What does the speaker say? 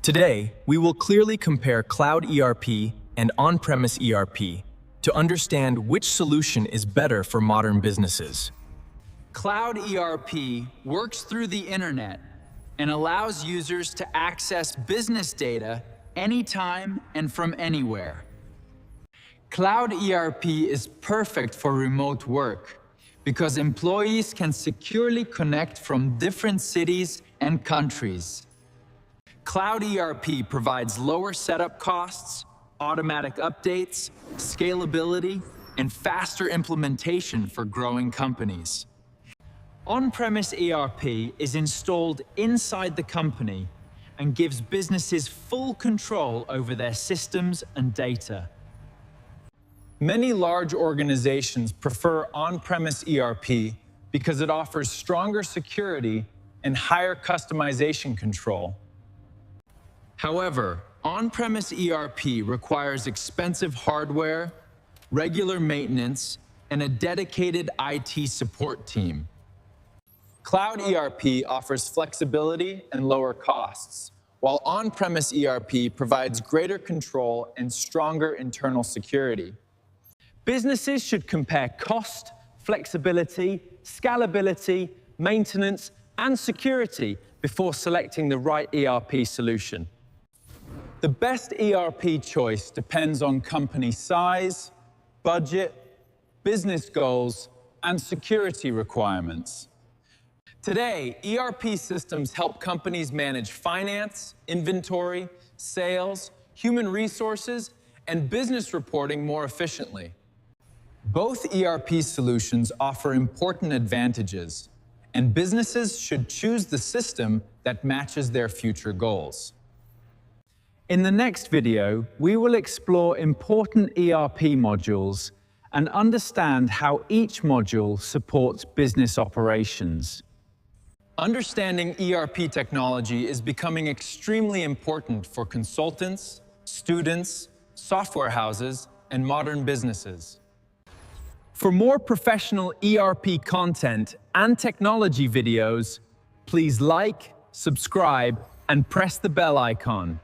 Today, we will clearly compare Cloud ERP and On-Premise ERP to understand which solution is better for modern businesses. Cloud ERP works through the internet and allows users to access business data anytime and from anywhere. Cloud ERP is perfect for remote work because employees can securely connect from different cities and countries. Cloud ERP provides lower setup costs, automatic updates, scalability, and faster implementation for growing companies. On-Premise ERP is installed inside the company and gives businesses full control over their systems and data. Many large organizations prefer On-Premise ERP because it offers stronger security and higher customization control. However, On-Premise ERP requires expensive hardware, regular maintenance, and a dedicated IT support team. Cloud ERP offers flexibility and lower costs, while On-Premise ERP provides greater control and stronger internal security. Businesses should compare cost, flexibility, scalability, maintenance, and security before selecting the right ERP solution. The best ERP choice depends on company size, budget, business goals, and security requirements. Today, ERP systems help companies manage finance, inventory, sales, human resources, and business reporting more efficiently. Both ERP solutions offer important advantages, and businesses should choose the system that matches their future goals. In the next video, we will explore important ERP modules and understand how each module supports business operations. Understanding ERP technology is becoming extremely important for consultants, students, software houses, and modern businesses. For more professional ERP content and technology videos, please like, subscribe, and press the bell icon.